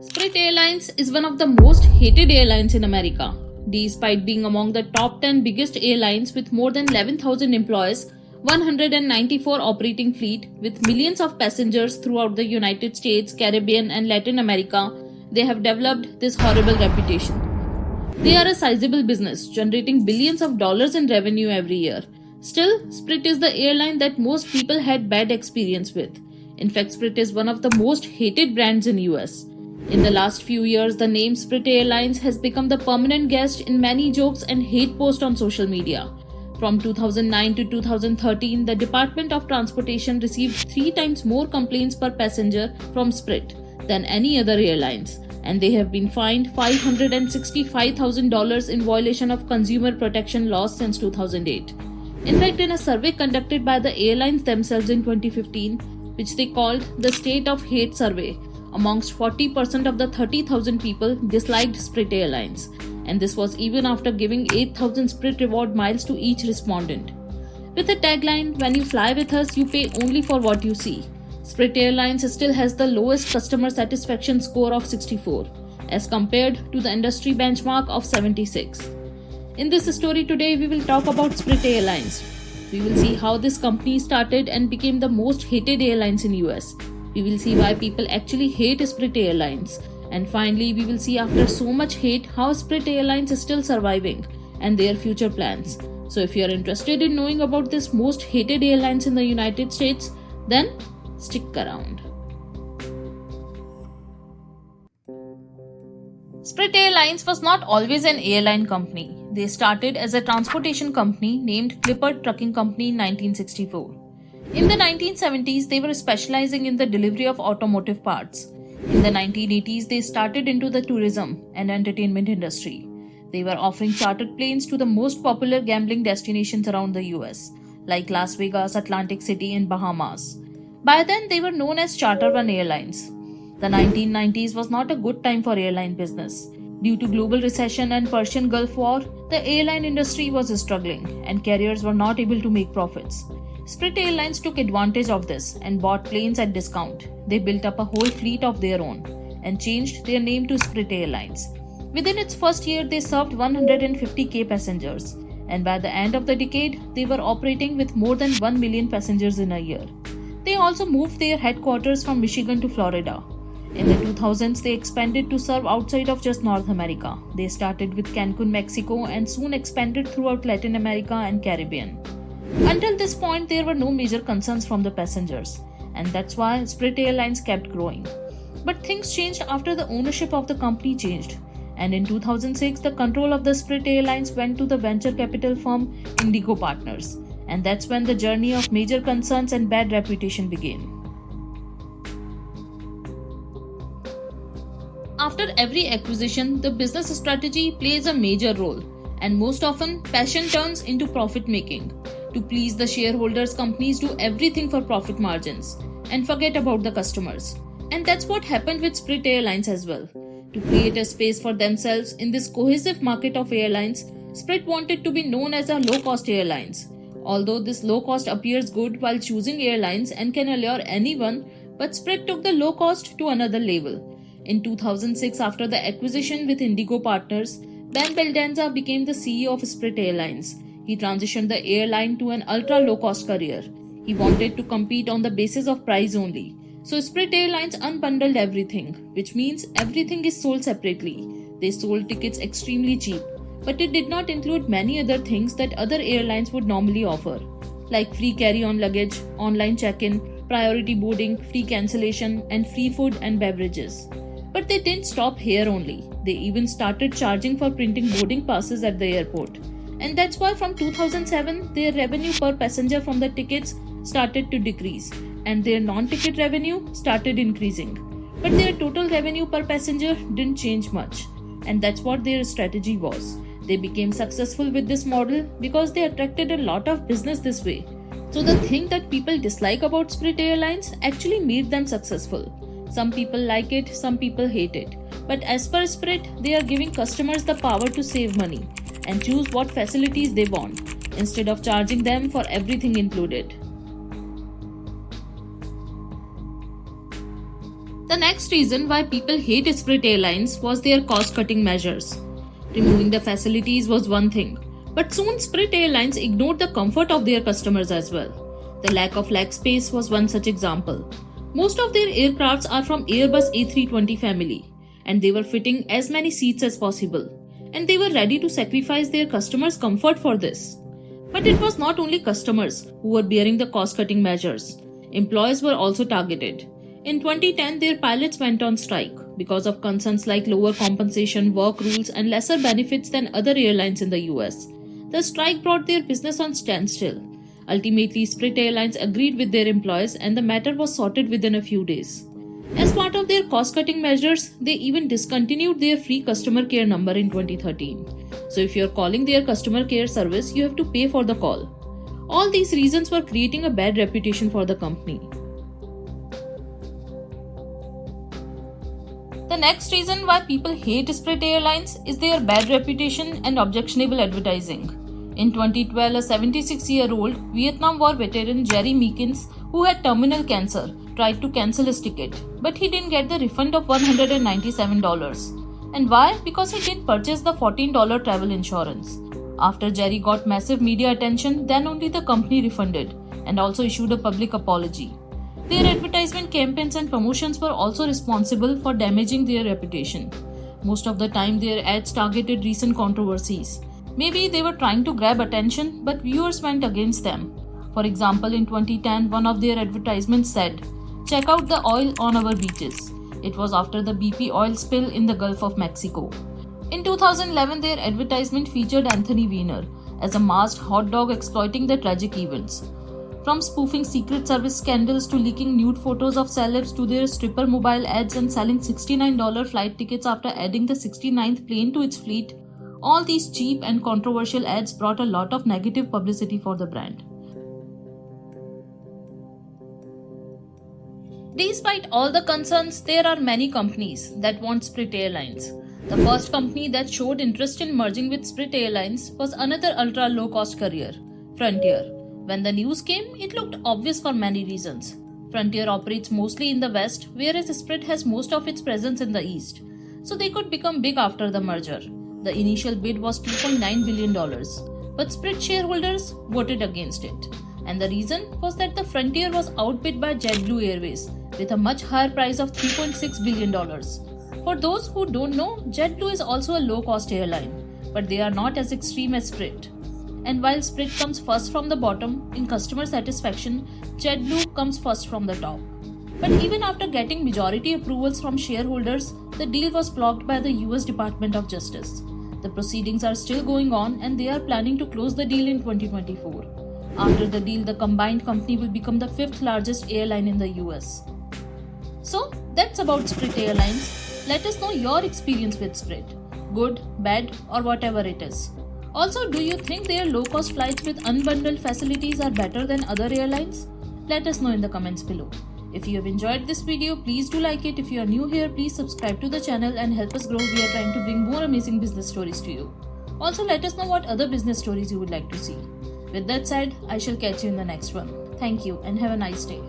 Spirit Airlines is one of the most hated airlines in America. Despite being among the top 10 biggest airlines with more than 11,000 employees, 194 operating fleet with millions of passengers throughout the United States, Caribbean and Latin America, they have developed this horrible reputation. They are a sizable business, generating billions of dollars in revenue every year. Still, Spirit is the airline that most people had bad experience with. In fact, Spirit is one of the most hated brands in US. In the last few years, the name Spirit Airlines has become the permanent guest in many jokes and hate posts on social media. From 2009 to 2013, the Department of Transportation received 3 times more complaints per passenger from Spirit than any other airlines, and they have been fined $565,000 in violation of consumer protection laws since 2008. In fact, in a survey conducted by the airlines themselves in 2015, which they called the State of Hate Survey, amongst 40% of the 30,000 people disliked Spirit Airlines, and this was even after giving 8,000 Spirit reward miles to each respondent. With the tagline, "When you fly with us, you pay only for what you see," Spirit Airlines still has the lowest customer satisfaction score of 64, as compared to the industry benchmark of 76. In this story today, we will talk about Spirit Airlines. We will see how this company started and became the most hated airlines in US. We will see why people actually hate Spirit Airlines. And finally, we will see after so much hate how Spirit Airlines is still surviving and their future plans. So if you are interested in knowing about this most hated airlines in the United States, then stick around. Spirit Airlines was not always an airline company. They started as a transportation company named Clipper Trucking Company in 1964. In the 1970s, they were specializing in the delivery of automotive parts. In the 1980s, they started into the tourism and entertainment industry. They were offering chartered planes to the most popular gambling destinations around the US, like Las Vegas, Atlantic City, and Bahamas. By then, they were known as Charter One Airlines. The 1990s was not a good time for airline business. Due to global recession and Persian Gulf War, the airline industry was struggling and carriers were not able to make profits. Spirit Airlines took advantage of this and bought planes at discount. They built up a whole fleet of their own and changed their name to Spirit Airlines. Within its first year, they served 150,000 passengers, and by the end of the decade, they were operating with more than 1 million passengers in a year. They also moved their headquarters from Michigan to Florida. In the 2000s, they expanded to serve outside of just North America. They started with Cancun, Mexico, and soon expanded throughout Latin America and Caribbean. Until this point, there were no major concerns from the passengers, and that's why Spirit Airlines kept growing. But things changed after the ownership of the company changed, and in 2006, the control of the Spirit Airlines went to the venture capital firm Indigo Partners, and that's when the journey of major concerns and bad reputation began. After every acquisition, the business strategy plays a major role, and most often, passion turns into profit making. To please the shareholders, companies do everything for profit margins and forget about the customers. And that's what happened with Spirit Airlines as well. To create a space for themselves in this cohesive market of airlines, Spirit wanted to be known as a low-cost airlines. Although this low cost appears good while choosing airlines and can allure anyone, but Spirit took the low cost to another level. In 2006, after the acquisition with Indigo Partners, Ben Beldanza became the CEO of Spirit Airlines. He transitioned the airline to an ultra-low-cost career. He wanted to compete on the basis of price only. So Spirit Airlines unbundled everything, which means everything is sold separately. They sold tickets extremely cheap, but it did not include many other things that other airlines would normally offer, like free carry-on luggage, online check-in, priority boarding, free cancellation, and free food and beverages. But they didn't stop here only. They even started charging for printing boarding passes at the airport. And that's why from 2007, their revenue per passenger from the tickets started to decrease, and their non-ticket revenue started increasing. But their total revenue per passenger didn't change much, and that's what their strategy was. They became successful with this model because they attracted a lot of business this way. So the thing that people dislike about Spirit Airlines actually made them successful. Some people like it, some people hate it. But as per Spirit, they are giving customers the power to save money and choose what facilities they want, instead of charging them for everything included. The next next reason why people hate Spirit Airlines was their cost-cutting measures. Removing the facilities was one thing, but soon Spirit Airlines ignored the comfort of their customers as well. The lack of leg space was one such example. Most of their aircrafts are from Airbus A320 family, and they were fitting as many seats as possible, and they were ready to sacrifice their customers' comfort for this. But it was not only customers who were bearing the cost-cutting measures. Employees were also targeted. In 2010, their pilots went on strike because of concerns like lower compensation, work rules, and lesser benefits than other airlines in the US. The strike brought their business on standstill. Ultimately, Spirit Airlines agreed with their employees and the matter was sorted within a few days. As part of their cost-cutting measures, they even discontinued their free customer care number in 2013. So if you're calling their customer care service, you have to pay for the call. All these reasons were creating a bad reputation for the company. The next reason why people hate Spirit Airlines is their bad reputation and objectionable advertising. In 2012, a 76-year-old Vietnam War veteran Jerry Meekins, who had terminal cancer, tried to cancel his ticket, but he didn't get the refund of $197. And why? Because he didn't purchase the $14 travel insurance. After Jerry got massive media attention, then only the company refunded and also issued a public apology. Their advertisement campaigns and promotions were also responsible for damaging their reputation. Most of the time, their ads targeted recent controversies. Maybe they were trying to grab attention, but viewers went against them. For example, in 2010, one of their advertisements said, "Check out the oil on our beaches." It was after the BP oil spill in the Gulf of Mexico. In 2011, their advertisement featured Anthony Weiner as a masked hot dog exploiting the tragic events. From spoofing Secret Service scandals to leaking nude photos of celebs to their stripper mobile ads and selling $69 flight tickets after adding the 69th plane to its fleet, all these cheap and controversial ads brought a lot of negative publicity for the brand. Despite all the concerns, there are many companies that want Spirit Airlines. The first company that showed interest in merging with Spirit Airlines was another ultra-low-cost carrier, Frontier. When the news came, it looked obvious for many reasons. Frontier operates mostly in the West, whereas Spirit has most of its presence in the East, so they could become big after the merger. The initial bid was $2.9 billion, but Spirit shareholders voted against it. And the reason was that the Frontier was outbid by JetBlue Airways with a much higher price of $3.6 billion. For those who don't know, JetBlue is also a low-cost airline, but they are not as extreme as Spirit. And while Spirit comes first from the bottom in customer satisfaction, JetBlue comes first from the top. But even after getting majority approvals from shareholders, the deal was blocked by the US Department of Justice. The proceedings are still going on and they are planning to close the deal in 2024. After the deal, the combined company will become the 5th largest airline in the US. So that's about Spirit Airlines. Let us know your experience with Spirit. Good, bad, or whatever it is. Also, do you think their low-cost flights with unbundled facilities are better than other airlines? Let us know in the comments below. If you have enjoyed this video, please do like it. If you are new here, please subscribe to the channel and help us grow. We are trying to bring more amazing business stories to you. Also, let us know what other business stories you would like to see. With that said, I shall catch you in the next one. Thank you and have a nice day.